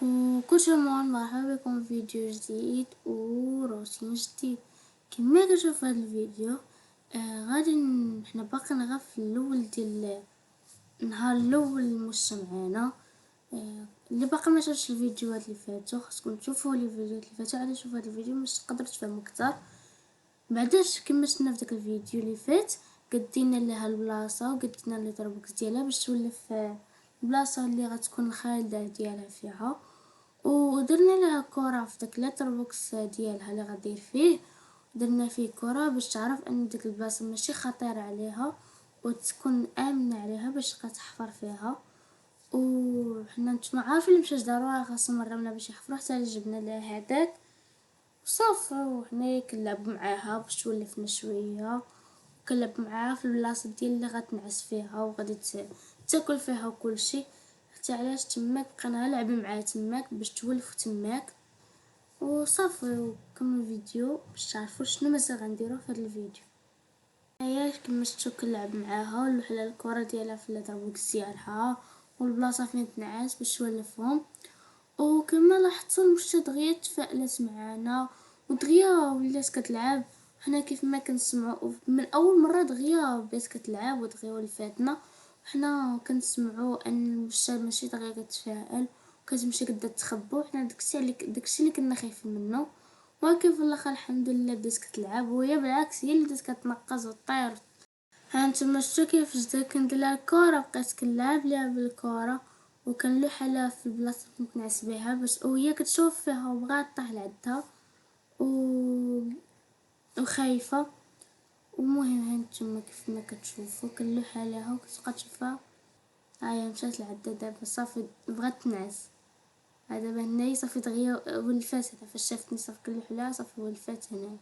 وكل شمون مرحبا بكم في فيديو جديد وروتين جديد. كما كتشوف في هذا الفيديو غادي حنا باقيين غير في الاول ديال النهار الاول المجتمعنا. اللي باقي ما شافش الفيديوهات اللي فاتوا خاصكم تشوفوا لي الفيديوهات اللي فاتوا على تشوفوا هذا الفيديو باش تقدروا تفهموا اكثر. بعداش كما شفنا في داك الفيديو اللي فات قدينا لها البلاصه وقدينا لها الدربوكس ديالها باش تولف البلاصه اللي غتكون الخالده ديالها فيها، ودرنا لها كره في داك اللتربوكس ديالها اللي غدير فيه. درنا فيه كره باش تعرف ان ديك البلاصه ماشي خطيره عليها وتكون امنه عليها باش تبقى تحفر فيها. وحنا نتوما عارفين اللي مشاش ضروري خاصهم الرمله باش يحفروا حتى جبنا لها هذاك وصافي، وحنا كنلعب معاها باش تولفنا شويه، كنلعب معاها في البلاصه ديال اللي غتنعس فيها وغادي تاكل فيها وكل شيء. حتى علاش تماك بقينا نلعب معاها تماك باش تولف تماك وصافي. وكملوا الفيديو باش تعرفوا شنو مازال غنديروا في هذا الفيديو. هيا كما شفتوا كنلعب معاها ونحل الكره ديالها في اللتربوكس ديالها والبلاصه فين تنعس باش تولفهم. وكما لاحظتوا المشة دغيا تفائلت معانا ودغيا ولات كتلعب. حنا كيف ما كنسمعوا من اول مره دغيا بدات كتلعب ودغيا ولفاتنا، حنا كنسمعوا ان المشة ماشي دغيا كتفائل وكتمشي كدا تخبى، وحنا داكشي اللي كنا خايفين منه. ولكن في الاخر الحمد لله بدات كتلعب وهي بالعكس هي اللي بدات كتنقز وطير. ها نتوما شفتوا كيف جدا كندير لها الكره بقيت كنلعب ليها بالكره وكنلوح عليها في البلاصه اللي كنعس بها باش وهي كتشوف فيها وبغات طيح لعندها وخايفه. ومهم ها نتوما كيف ما كتشوفوا كنلوح عليها وكتبقى تشوفها. هاهي مشات لعندها دابا صافي بغات تنعس. دابا هنايا صافي دغيا ولفات فاش شافتني صافي كنلوح عليها صافي ولفات هنايا.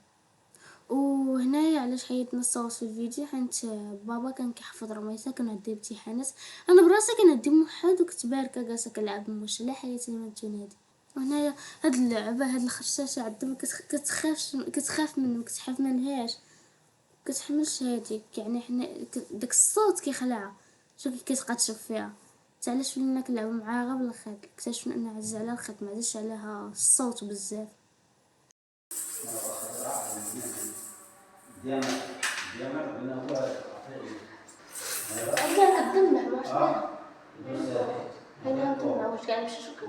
وهنايا علاش حيدنا الصوت في الفيديو حيت بابا كان كيحفظ رميسه كان عندي امتحانات، انا براسي كان عندي موحد وكنت باركه جالسه كنلعب موش لا حياتي ما تنادي. وهنايا هاد اللعبه هاد الخرشاشه عندها كتخاف منهم كتحاف منهاش كتحملش هاديك يعني حنا داك الصوت كيخلعها. شوف كي كتبقى تشوف فيها حتى علاش ولينا كنلعبوا معاها غير بالخيط اكتشفنا ان عز على الخيط ما عزش عليها الصوت بزاف. أنا قدمنا ماشي أنا قدمنا واش قاعد نمشي شكل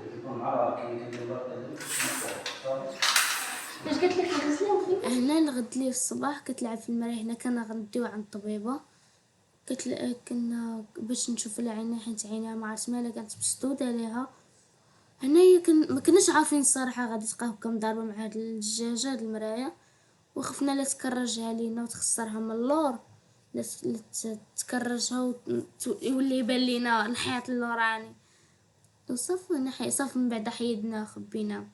باش قلت لك نغسلو فيه. هنا نغد ليه الصباح كتلعب في المرايه. هنا كنا غنديو عند الطبيبه كنا باش نشوف لها عينها حيت عينها ما عرفت مالها كانت مسدوده عليها. هنايا ما كناش عارفين الصراحه غادي تبقى هكا مضاربه مع هاد الدجاجه هاد المرايه وخفنا لا تكرجها لينا وتخسرها من اللور لا تكرجها ويولي يبان لينا الحيط اللوراني. وصافي نحي صافي من بعد حيدنا خبينا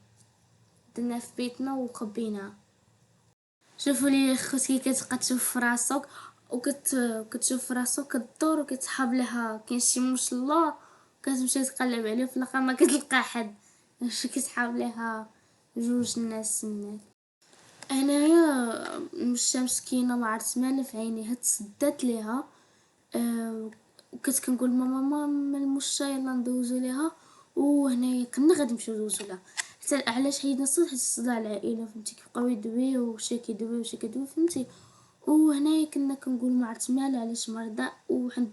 درنا في بيتنا وخبينا. شوفوا لي خوتي كتبقى تشوف في راسك كتشوف في راسك كدور وكتحاب لها كاين شي موش اللور كتمشي تقلب عليه في الاخر ما كتلقى حد باش كتحاب لها جوج الناس هناك. انايا مشى مسكينه ما عرفت مالها في عينيها تسدات ليها. وكنت كنقول ماما المشى يلا ندوزو ليها. وهنايا كنا غادي نمشيو ندوزو لها حتى علاش حيدنا الصوت حيت الصداع العائله فهمتي كيبقاو يدويو وشي كيدوي وشي كيدوي فهمتي. وهنايا كنا كنقول ما عرفت مالها علاش مرضى وحنا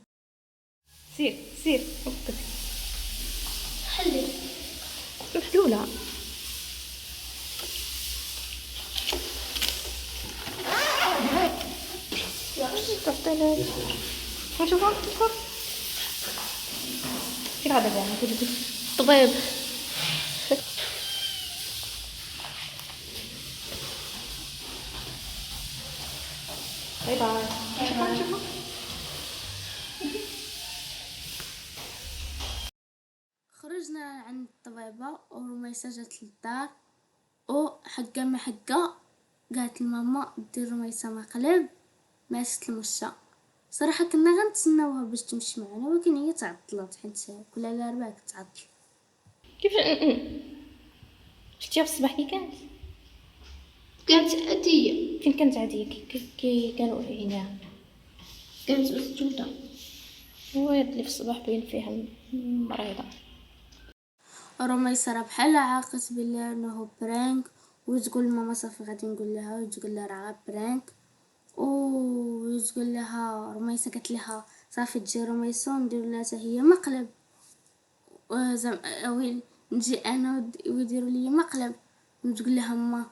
سير وقف حلي محلولة تعطينا نشوفها كيف هذا يعني طبيب باي باي نشوفها خرجنا عند الطبيبه ورميسه جات للدار وحقا ما حقا قالت لماما دير رميسه مقلب ماشت المشى. صراحه كنا غنتسناوها باش تمشي معنا ولكن هي تعطلت حيت كل على ربع كتعطل. كيف شفتيها في الصباح كي كانت عاديه فين كانت عادية كي كانوا في عينيها كانت مسدوده. هو اللي في الصباح باين فيها مريضة. رميسة راه بحال عاقت بلي انه برانك، وتقول ماما صافي غادي نقول لها، وتقول لها راه برانك، وتقول لها رميسة قالت لها صافي تجي رميسة وندير لها حتى هي مقلب، زعما وين نجي انا ويديروا لي مقلب، وتقول لها ما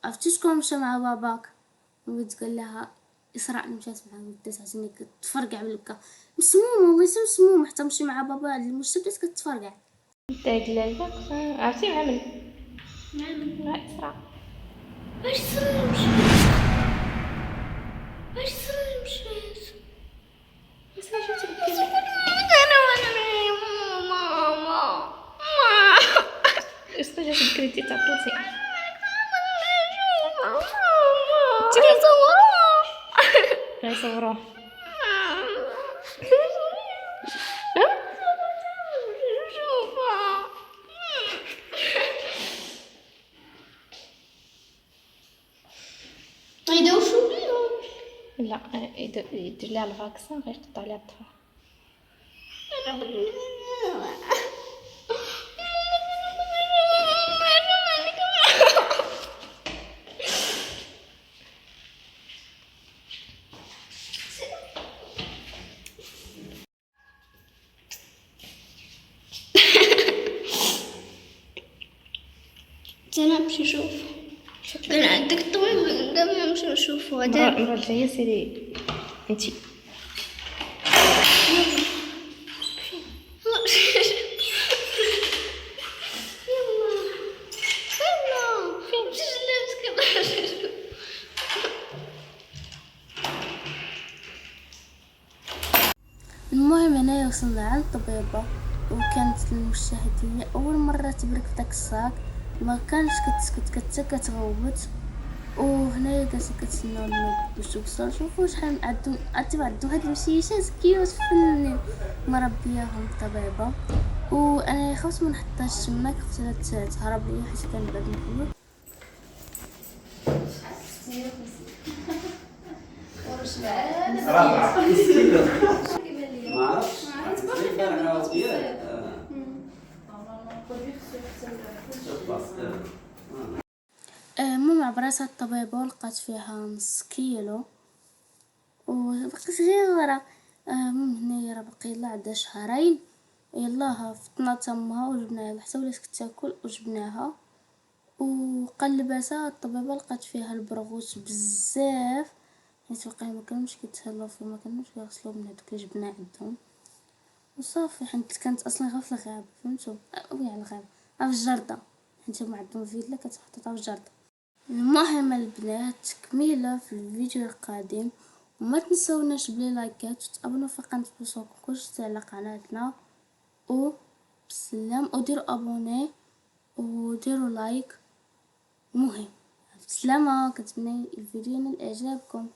عرفتي شكون مشى مع باباك، وتقول لها إسراء مشات معاه ودات عاوتاني كتفرقع بالبكا، مسمومة والله مسمومة حتى مشي مع بابا عند المشتا بدات كتفرقع. انت دلالك عرفتي مع من؟ مع إسراء. اش صرا اش صرا مشات إسراء شفتي بكيتي. ماما إسراء جات بكريتي تعطوتي. غيصوروه. يدوشوا بيهم. لا يدير لها الفاكسان غيقطع لها الطفل. انا نمشي نشوف، انا عندك الطبيب قدامي نمشي نشوفو هذا. المرة الجاية سيري انتي. المهم هنايا وصلنا عند الطبيبة، وكانت المشاهدية أول مرة تبرك في داك الصاك، ما كانش كتسكت حتى كتغوت، وهنايا جالسة كتسناو النوبة باش توصل. شوفو شحال عدو هاد المشيشات كيوت فنين مربياهم الطبيبة، وانا خفت ما نحطهاش تما، خفت تهرب ليا حيت كان بعد الخيوط. المهم عبرات هاد الطبيبة ولقات فيها نص كيلو وبقيت صغيرة. المهم هنايا راه باقي عندها شهرين، يلاه فطنا تمها وجبناها حتى ولات كتاكل وجبناها وقلباتها. الطبيبة لقات فيها البرغوث بزاف، حيت واقيلا ما كانوش كيتهلاو فيه، ما كانوش كيغسلو من هادوك اللي جبنا عندهم، وصافي حيت كانت اصلا غير في الغابة فهمتوا، ويا الغابة في الجردة، حيت هما عندهم فيلا كتحطها في الجردة. المهم البنات تكميله في الفيديو القادم، وما تنسوناش بلي لايكات وتابونوا في قناه بوسوكم كلشي على قناتنا، وبسلام وديروا ابوني وديروا لايك. مهم بسلامه، كنتمنى الفيديو ينال اعجابكم.